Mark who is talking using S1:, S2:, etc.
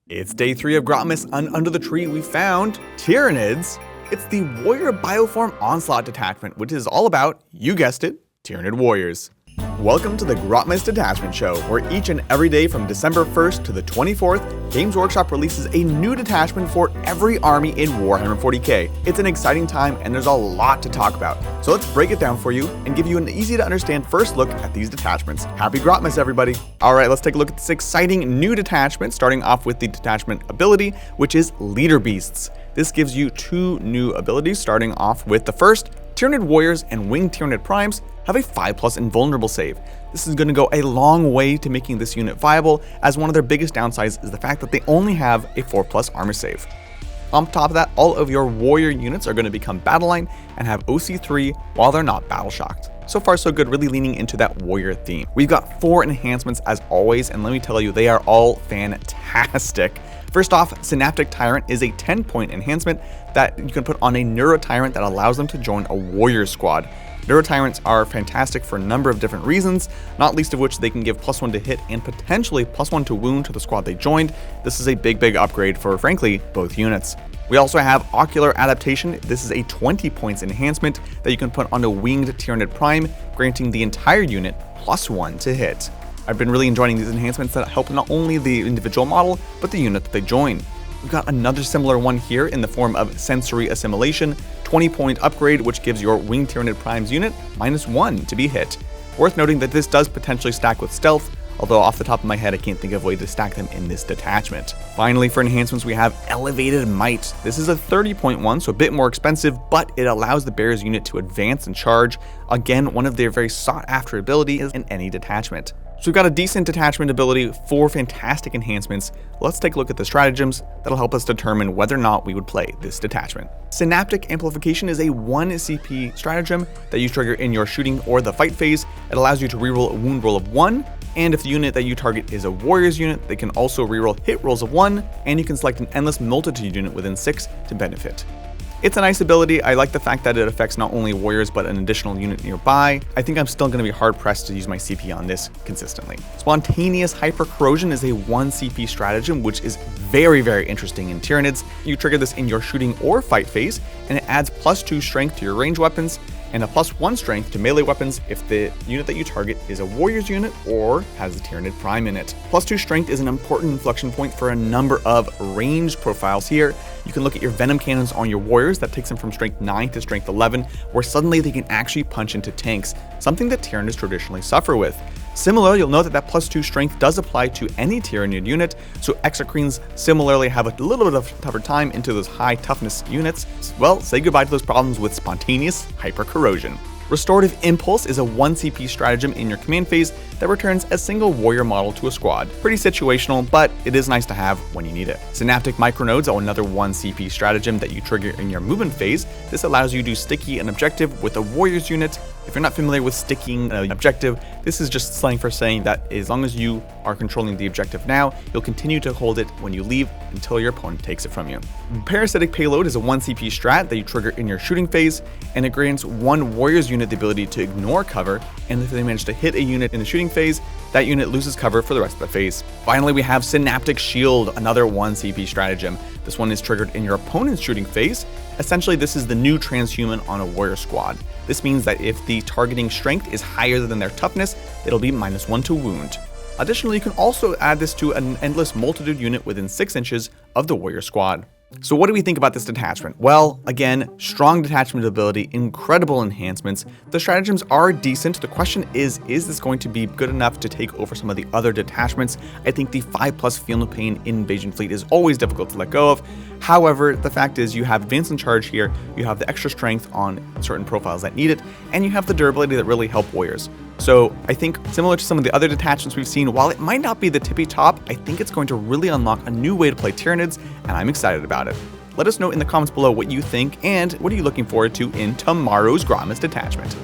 S1: It's day 3 of Grotmas, and under the tree we found Tyranids. It's the Warrior Bioform Onslaught detachment, which is all about, you guessed it, Tyranid warriors. Welcome to the Grotmas Detachment Show, where each and every day from December 1st to the 24th, Games Workshop releases a new detachment for every army in Warhammer 40k. It's an exciting time and there's a lot to talk about. So let's break it down for you and give you an easy to understand first look at these detachments. Happy Grotmas, everybody! Alright, let's take a look at this exciting new detachment, starting off with the detachment ability, which is Leader Beasts. This gives you 2 new abilities, starting off with the first. Tyranid Warriors and Winged Tyranid Primes have a 5+ invulnerable save. This is going to go a long way to making this unit viable, as one of their biggest downsides is the fact that they only have a 4+ armor save. On top of that, all of your warrior units are going to become battle line and have OC3 while they're not battle shocked. So far so good, really leaning into that warrior theme. We've got 4 enhancements as always, and let me tell you, they are all fantastic. First off, Synaptic Tyrant is a 10-point enhancement that you can put on a Neuro Tyrant that allows them to join a warrior squad. Neuro Tyrants are fantastic for a number of different reasons, not least of which they can give +1 to hit and potentially +1 to wound to the squad they joined. This is a big upgrade for, frankly, both units. We also have Ocular Adaptation. This is a 20 points enhancement that you can put on a Winged Tyranid Prime, granting the entire unit +1 to hit. I've been really enjoying these enhancements that help not only the individual model, but the unit that they join. We've got another similar one here in the form of Sensory Assimilation, 20-point upgrade, which gives your Winged Tyranid Prime's unit -1 to be hit. Worth noting that this does potentially stack with Stealth, although off the top of my head I can't think of a way to stack them in this detachment. Finally, for enhancements we have Elevated Might. This is a 30-point one, so a bit more expensive, but it allows the Bear's unit to advance and charge. Again, one of their very sought after abilities in any detachment. So we've got a decent detachment ability, 4 fantastic enhancements. Let's take a look at the stratagems that'll help us determine whether or not we would play this detachment. Synaptic Amplification is a 1 CP stratagem that you trigger in your shooting or the fight phase. It allows you to reroll a wound roll of 1, and if the unit that you target is a warrior's unit, they can also reroll hit rolls of 1, and you can select an Endless Multitude unit within 6 to benefit. It's a nice ability. I like the fact that it affects not only warriors but an additional unit nearby. I think I'm still going to be hard pressed to use my CP on this consistently. Spontaneous Hyper Corrosion is a 1 CP stratagem, which is very interesting in Tyranids. You trigger this in your shooting or fight phase, and it adds +2 strength to your ranged weapons and a +1 strength to melee weapons if the unit that you target is a warrior's unit or has a Tyranid Prime in it. +2 strength is an important inflection point for a number of ranged profiles here. You can look at your Venom Cannons on your warriors. That takes them from strength 9 to strength 11, where suddenly they can actually punch into tanks, something that Tyranids traditionally suffer with. Similarly, you'll note that +2 strength does apply to any Tyranid unit, so Exocrines similarly have a little bit of tougher time into those high toughness units. Well, say goodbye to those problems with Spontaneous Hyper Corrosion. Restorative Impulse is a 1 CP stratagem in your command phase that returns a single warrior model to a squad. Pretty situational, but it is nice to have when you need it. Synaptic Micronodes are another 1 CP stratagem that you trigger in your movement phase. This allows you to sticky an objective with a warrior's unit. If you're not familiar with sticking an objective, this is just slang for saying that as long as you are controlling the objective now, you'll continue to hold it when you leave until your opponent takes it from you. Parasitic Payload is a 1 CP strat that you trigger in your shooting phase, and it grants 1 warrior's unit the ability to ignore cover, and if they manage to hit a unit in the shooting phase, that unit loses cover for the rest of the phase. Finally, we have Synaptic Shield, another 1 CP stratagem. This one is triggered in your opponent's shooting phase. Essentially, this is the new transhuman on a warrior squad. This means that if the targeting strength is higher than their toughness, it'll be -1 to wound. Additionally, you can also add this to an Endless Multitude unit within 6 inches of the warrior squad. So what do we think about this detachment? Well, again, strong detachment ability, incredible enhancements. The stratagems are decent. The question is this going to be good enough to take over some of the other detachments? I think the 5+ Feel No Pain in Invasion Fleet is always difficult to let go of. However, the fact is you have Advance and Charge here, you have the extra strength on certain profiles that need it, and you have the durability that really help warriors. So I think similar to some of the other detachments we've seen, while it might not be the tippy top, I think it's going to really unlock a new way to play Tyranids, and I'm excited about it. Let us know in the comments below what you think, and what are you looking forward to in tomorrow's Grotmas detachment.